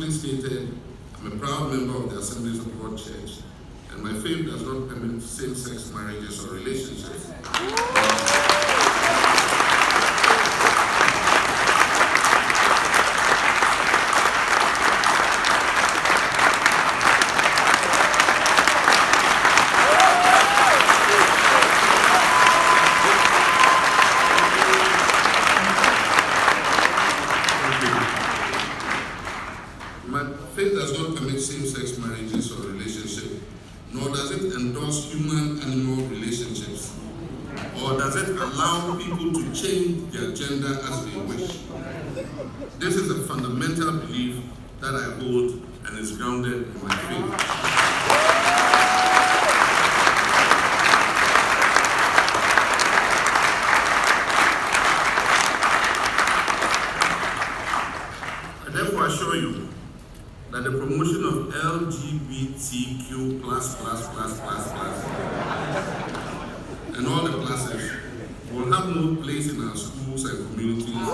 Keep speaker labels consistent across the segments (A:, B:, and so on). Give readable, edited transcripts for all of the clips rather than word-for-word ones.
A: aptly stated, I'm a proud member of the Assemblies of God Church, and my faith does not permit same-sex marriages or relationships. Faith does not permit same-sex marriages or relationships, nor does it endorse human-animal relationships, or does it allow people to change their gender as they wish. This is a fundamental belief that I hold and is grounded in my faith. I therefore assure you that the promotion of LGBTQ and all the classes will have no place in our schools and communities.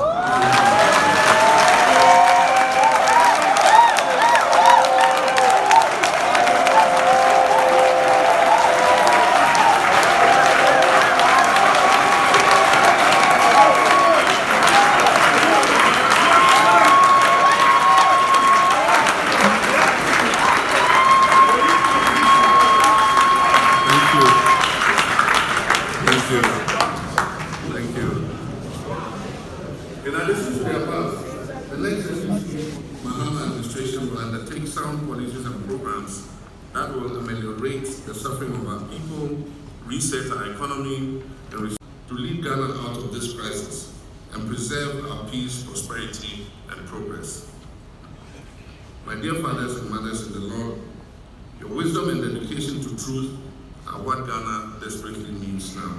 A: Thank you. In addition to the above, the next Mahama administration will undertake sound policies and programs that will ameliorate the suffering of our people, reset our economy, and to lead Ghana out of this crisis and preserve our peace, prosperity, and progress. My dear fathers and mothers in the Lord, your wisdom and dedication to truth are what Ghana desperately needs now.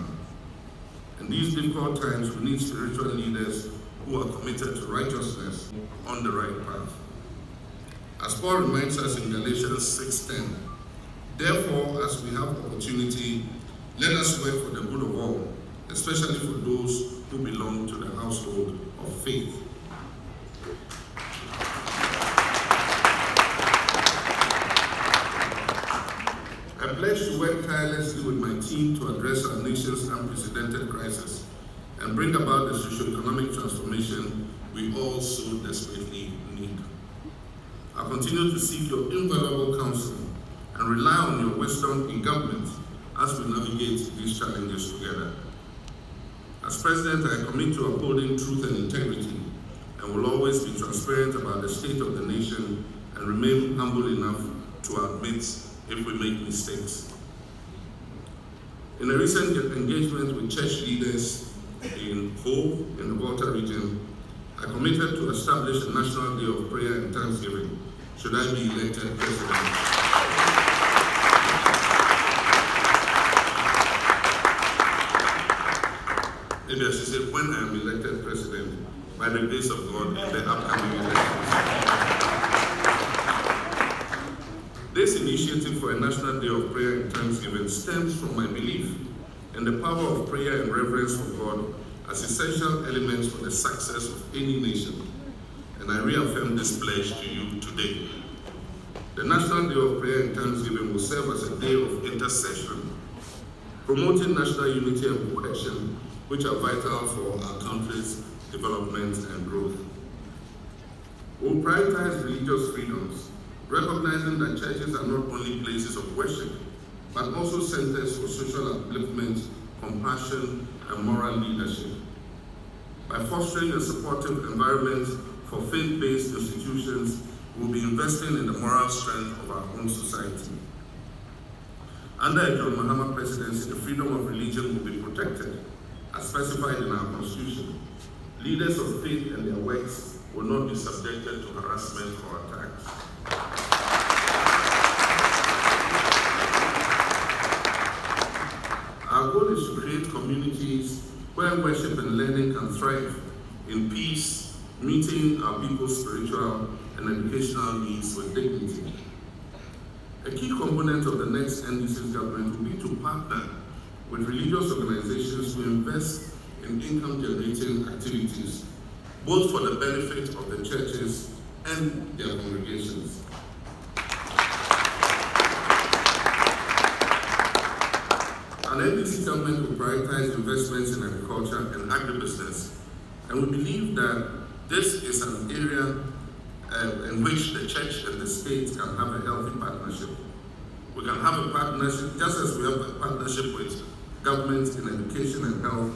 A: In these difficult times, we need spiritual leaders who are committed to righteousness on the right path. As Paul reminds us in Galatians 6:10, therefore, as we have opportunity, let us work for the good of all, especially for those who belong to the household of faith. I pledge to work tirelessly with my team to address our nation's unprecedented crisis and bring about the socio-economic transformation we all so desperately need. I continue to seek your invaluable counsel and rely on your wisdom in government as we navigate these challenges together. As President, I commit to upholding truth and integrity and will always be transparent about the state of the nation and remain humble enough to admit if we make mistakes. In a recent engagement with church leaders in Hope in the Volta region, I committed to establish a national day of prayer and thanksgiving should I be elected president. Maybe I should say when I am elected president, by the grace of God, in the upcoming elections. This initiative for a National Day of Prayer and Thanksgiving stems from my belief in the power of prayer and reverence for God as essential elements for the success of any nation, and I reaffirm this pledge to you today. The National Day of Prayer and Thanksgiving will serve as a day of intercession, promoting national unity and cohesion, which are vital for our country's development and growth. We will prioritize religious freedoms, recognizing that churches are not only places of worship, but also centers for social upliftment, compassion, and moral leadership. By fostering a supportive environment for faith-based institutions, we will be investing in the moral strength of our own society. Under a John Mahama presidency, the freedom of religion will be protected, as specified in our Constitution. Leaders of faith and their works will not be subjected to harassment or attacks. Our goal is to create communities where worship and learning can thrive in peace, meeting our people's spiritual and educational needs with dignity. A key component of the next NDC's government will be to partner with religious organizations to invest in income-generating activities, both for the benefit of the churches and their congregations. prioritize investments in agriculture and agribusiness. And we believe that this is an area in which the church and the state can have a healthy partnership. We can have a partnership, just as we have a partnership with government in education and health.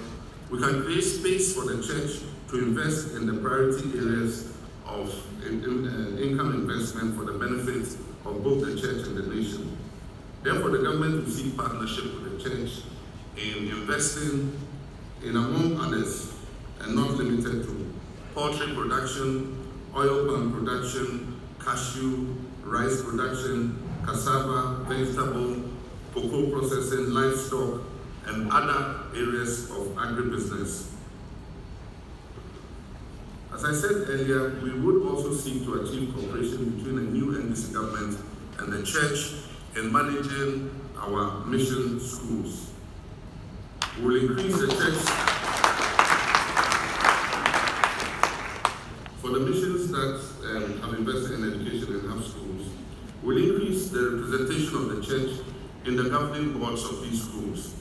A: We can create space for the church to invest in the priority areas of income investment for the benefit of both the church and the nation. Therefore, the government will seek partnership with the church in investing in, among others, and not limited to, poultry production, oil palm production, cashew, rice production, cassava, vegetable, cocoa processing, livestock, and other areas of agribusiness. As I said earlier, we would also seek to achieve cooperation between the new NDC government and the church in managing our mission schools. We will increase the church for the missions that have invested in education and have schools. We will increase the representation of the church in the governing boards of these schools,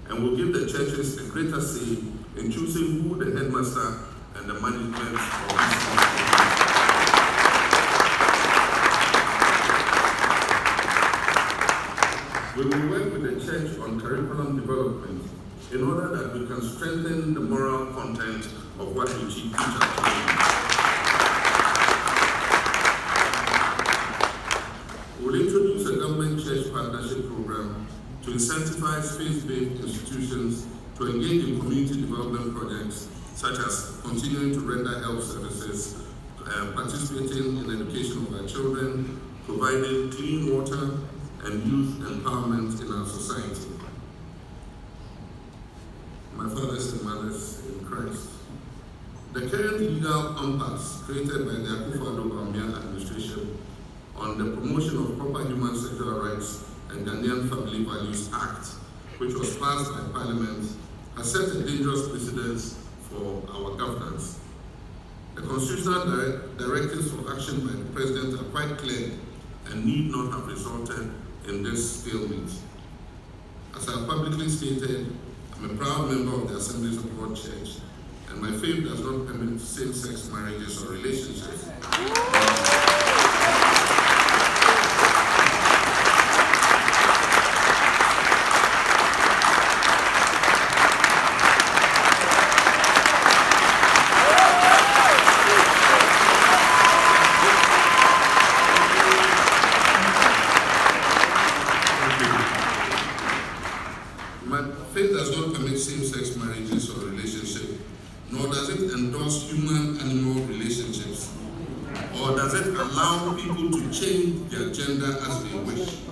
A: and will give the churches a greater say in choosing who the headmaster and the management of these schools. We will work with the church on curriculum development in order that we can strengthen the moral content of what we teach our children. We will introduce a government-church partnership program to incentivize faith-based institutions to engage in community development projects, such as continuing to render health services, participating in education of our children, providing clean water, and youth empowerment in our society. My fathers and mothers in Christ, the current legal impasse created by the Akufo-Addo administration on the Promotion of Proper Human Sexual Rights and Ghanaian Family Values Act, which was passed by Parliament, has set a dangerous precedent for our governance. The constitutional directives for action by the President are quite clear and need not have resulted in this stalemate. As I have publicly stated, I'm a proud member of the Assemblies of God Church, and my faith does not permit same-sex marriages or relationships. Same-sex marriages or relationships, nor does it endorse human-animal relationships, or does it allow people to change their gender as they wish.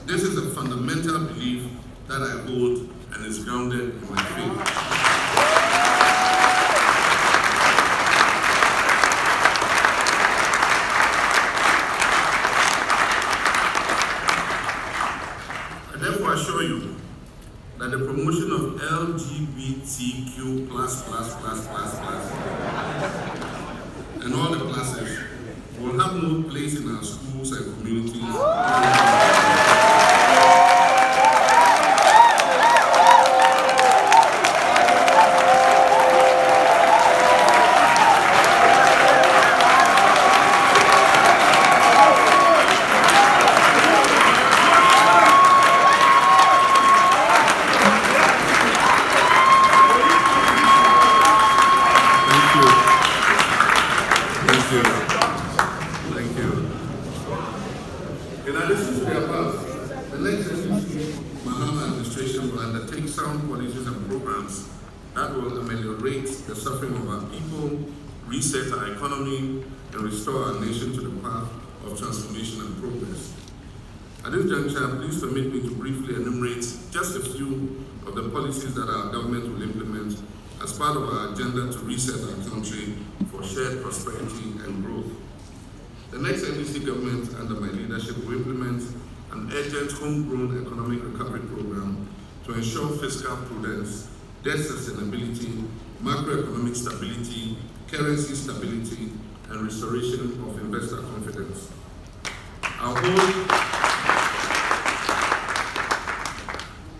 A: This is a fundamental belief that I hold and is grounded in my faith. I therefore assure you that the promotion of LGBTQ and all the classes will have no place in our schools and communities. Thank you. In addition to the above, the next Mahama administration will undertake sound policies and programs that will ameliorate the suffering of our people, reset our economy, and restore our nation to the path of transformation and progress. At this juncture, please permit me to briefly enumerate just a few of the policies that our government will implement as part of our agenda to reset our country for shared prosperity and growth. The next NDC government, under my leadership, will implement an urgent homegrown economic recovery program to ensure fiscal prudence, debt sustainability, macroeconomic stability, currency stability, and restoration of investor confidence.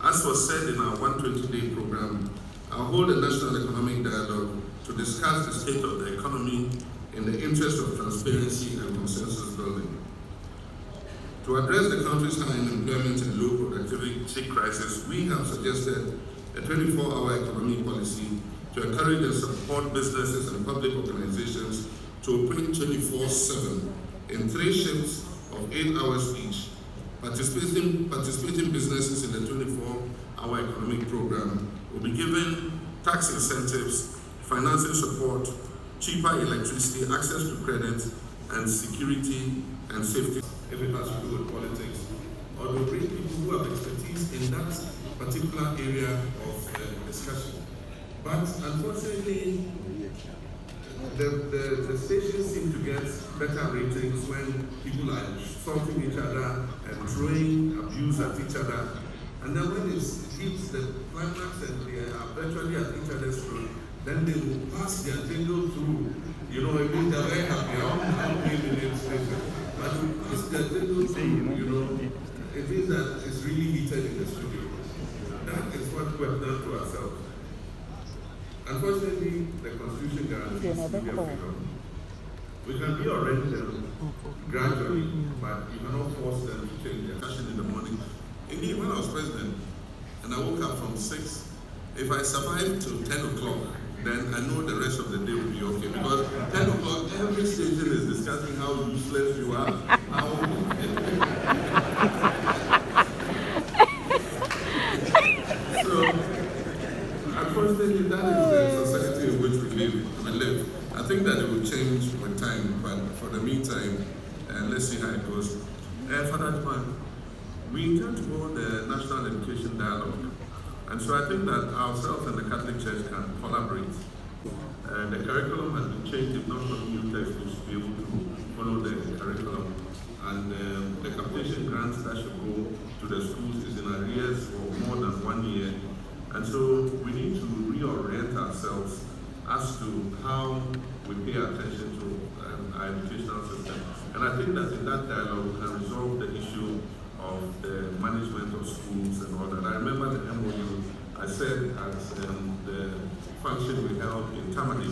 A: As As was said in our 120-day program, I'll hold a national economic dialogue to discuss the state of the economy in the interest of transparency and consensus building. To address the country's high unemployment and low productivity crisis, we have suggested a 24-hour economic policy to encourage and support businesses and public organizations to operate 24/7 in 3 shifts of 8 hours each. Participating businesses in the 24-hour economic program will be given tax incentives, financing support, cheaper electricity, access to credit, and security and safety. If it has to do with politics, or to bring people who have expertise in that particular area of discussion. But unfortunately, the stations seem to get better ratings when people are insulting each other and throwing abuse at each other. And then when it hits the climax and they are virtually at each other's throat, then they will pass their jingle through. You know, it means they're very happy. I'm giving it station. But to pass their jingle through, you know, it means that it's really heated in the studio. That is what we have done to ourselves. Unfortunately, the Constitution guarantees media freedom. We can reorient them gradually, but you cannot force them to change their fashion in the morning. Indeed, when I was president and I woke up from 6, if I survive till 10 o'clock, then I know the rest of the day will be okay. Because 10 o'clock, every station is discussing how useless you are. Unfortunately, that is the society in which we live. I think that it will change with time, but for the meantime, let's see how it goes. For that one, we intend to hold the National Education Dialogue. And so I think that ourselves and the Catholic Church can collaborate. The curriculum has been changed, if not from new textbooks, to be able to follow the curriculum. And the capitation grants that should go to the schools is in arrears for more than 1 year. And so we need to reorient ourselves as to how we pay attention to our educational system. And I think that in that dialogue we can resolve the issue of the management of schools and all that. I remember the MOU I said at the function we held in Tamale,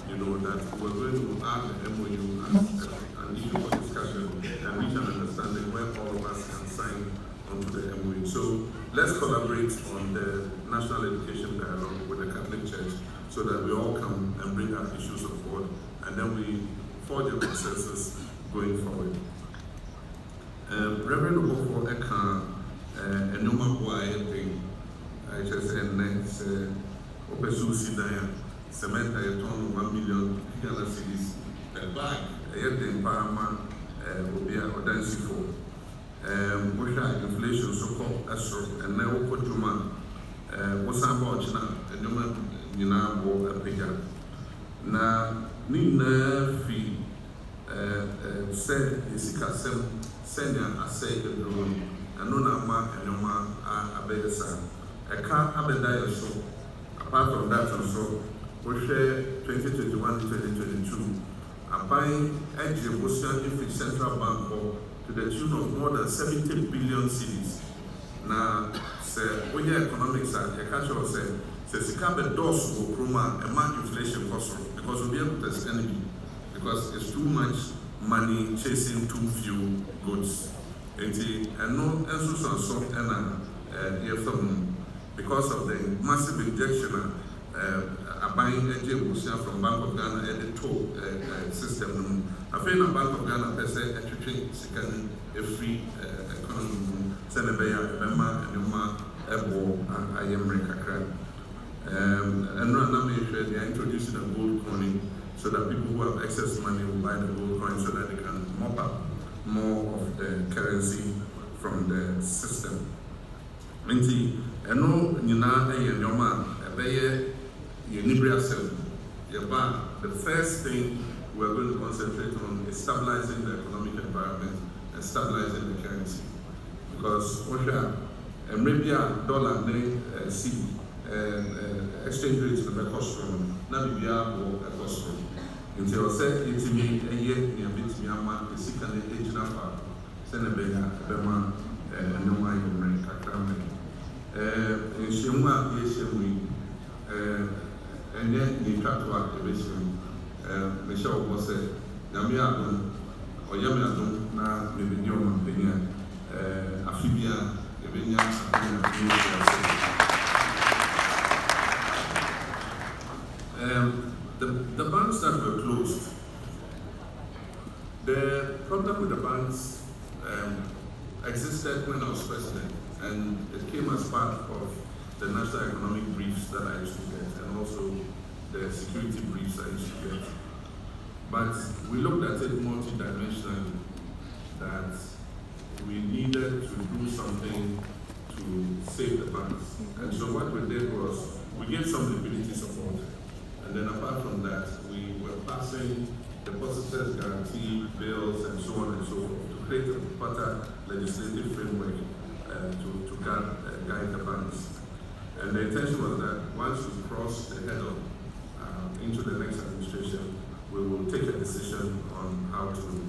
A: you know, that we're going to add the MOU as an issue for discussion and reach an understanding where all of us can sign onto the MOU. So let's collaborate on the National Education Dialogue with the Catholic Church so that we all come and bring our issues of God, and then we forge a consensus going forward. Reverend Obofo Eka Enoma Boy thing, I just said next Opesu Sidaya, cement I ton 1 million cedis per bag, a year in Parama, Obia or Dancy for. Inflation so called Astro, and now Potuma was about China, and Nina Bo Apiga. Now, Nina Fee said, Isika Senya, I say the drone, and no Nama and Noma are Abedasa. A car Abedaya show. Apart from that, also, we share 2021-2022. A buying edge of Ocean Central Bank to the tune of more than 70 billion cedis. Now, when your economics are, your cash flow said, you can't be doors for Kruma and mark inflation cost because we'll be able to spend it because it's too much money chasing too few goods. And no, and so and because of the massive injection buying a from Bank of Ghana and the toll system. I feel the Bank of Ghana per se a free economy, Senebea, Bempa, and Yuma, Ebo, and I am Rekakran. And they are introducing a gold coin so that people who have excess money will buy the gold coin so that they can mop up more of the currency from the system. Minty, and no, Nina, and Yoma, a bayer. The first thing we're going to concentrate on is stabilizing the economic environment and stabilizing the currency. Because maybe a dollar CD exchange rates for the cost from Nabibia or a cost from. Until I said it to me a year in a bit, Myanmar, the second age number, Senebea, Bema, and no mind in Kakram. In Shimwa, Yeshimi, and then in Katua, Michelle was a Yamiadum or Yamiadum, now maybe your opinion, Amphibia, the banks that were closed, the problem with the banks existed when I was president, and it came as part of the national economic briefs that I used to get, and also the security briefs I used to get. But we looked at it multidimensionally, that we needed to do something to save the banks. And so what we did was, we gave some liquidity support. And then apart from that, we were passing depositors guarantee bills and so on and so forth to create a better legislative framework to guide the banks. And the intention was that once we cross the hurdle into the next administration, we will take a decision on how to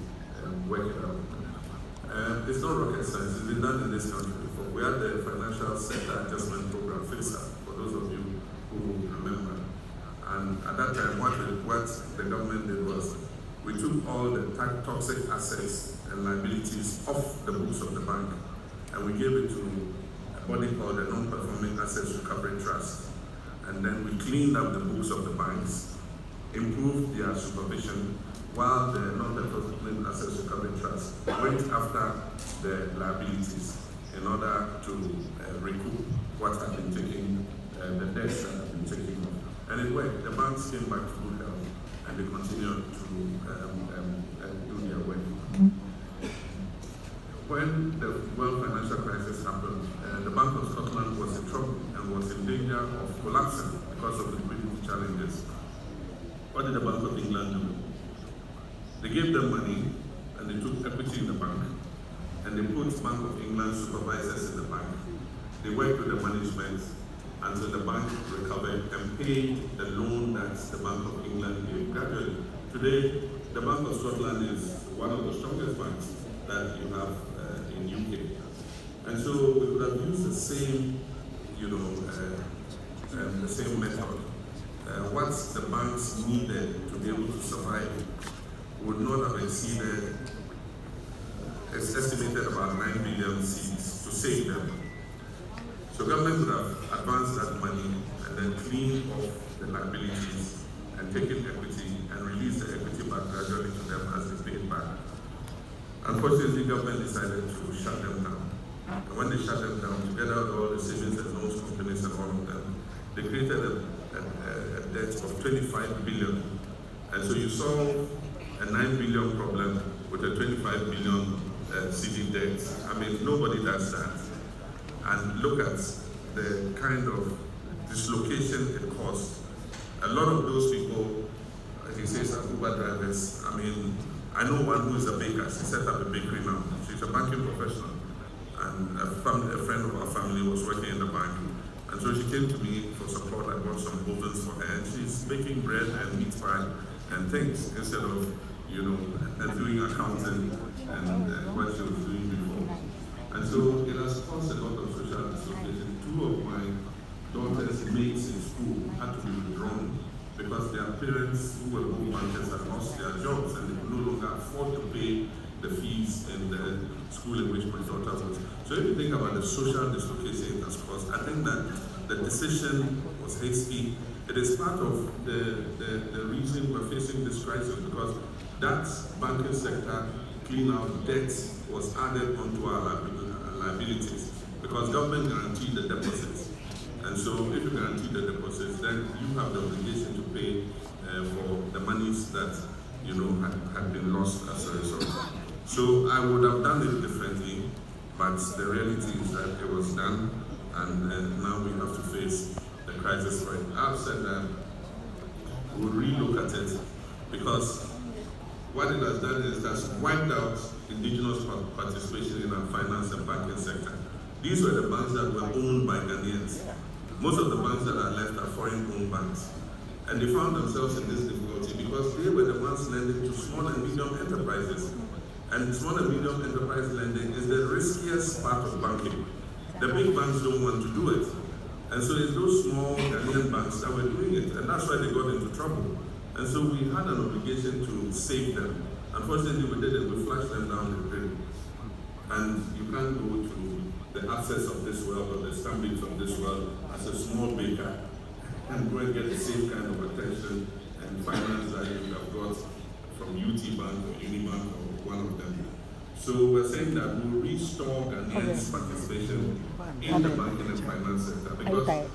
A: work it out. It's not rocket science, it's been done in this country before. We had the Financial Sector Adjustment Program, FISA, for those of you who remember. And at that time, what the government did was, we took all the toxic assets and liabilities off the books of the bank, and we gave it to a body called the Non-Performing Assets Recovery Trust. And then we cleaned up the books of the banks, improved their supervision, while the Non-Performing Assets Recovery Trust went after the liabilities in order to recoup what had been taken, the debts that had been taken off. And it worked. The banks came back to good health, and they continued to do their work. When the world financial crisis happened, the Bank of Scotland was in trouble and was in danger of collapsing because of liquidity challenges. What did the Bank of England do? They gave them money, and they took equity in the bank, and they put Bank of England supervisors in the bank. They worked with the management until the bank recovered and paid the loan that the Bank of England gave gradually. Today, the Bank of Scotland is one of the strongest banks that you have in UK. And so we could have used the same, the same method. What the banks needed to be able to survive would not have exceeded, it's estimated about 9 billion cedis to save them. So government would have advanced that money and then cleaned off the liabilities and taken equity and released the equity back gradually to them as they paid back. Unfortunately, government decided to shut them down. And when they shut them down, together with all the savings and loans companies and all of them, they created a debt of 25 billion. And so you solve a 9 billion problem with a 25 billion CD debt. I mean, nobody does that. And look at the kind of dislocation it caused. A lot of those people, as he says, are Uber drivers. I mean, I know one who is a baker. She set up a bakery now. She's a banking professional. And a friend of our family was working in the bank. And so she came to me for support. I bought some ovens for her. And she's baking bread and meat pie and things instead of, doing accounting and what she was doing before. And so it has caused a lot of social dislocation. 2 of my daughter's mates in school had to be withdrawn because their parents, who were both bankers, had lost their jobs and they could no longer afford to pay the fees in the school in which my daughter was. So if you think about the social dislocation it has caused, I think that the decision was hasty. It is part of the reason we're facing this crisis, because that banking sector clean-out debt was added onto our liabilities because government guaranteed the deposits. And so if you guarantee the deposits, then you have the obligation to pay for the monies that had been lost as a result. So I would have done it differently, but the reality is that it was done, and now we have to face the crisis for it. I've said that we'll relook at it because what it has done is it has wiped out indigenous participation in our finance and banking sector. These were the banks that were owned by Ghanaians. Most of the banks that are left are foreign-owned banks. And they found themselves in this difficulty because they were the ones lending to small and medium enterprises. And small and medium enterprise lending is the riskiest part of banking. The big banks don't want to do it. And so it's those small Ghanaian banks that were doing it, and that's why they got into trouble. And so we had an obligation to save them. Unfortunately, we did it. We flushed them down the drain. And you can't go to the access of this world or the standings of this world as a small baker and go and get the same kind of attention and finance that you have got from UT Bank or Unibank or one of them. So we're saying that we'll restore Ghanaians' participation in the banking and finance sector, because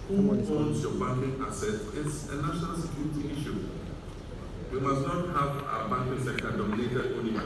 A: who owns your banking asset is a national security issue. We must not have our banking sector dominated only by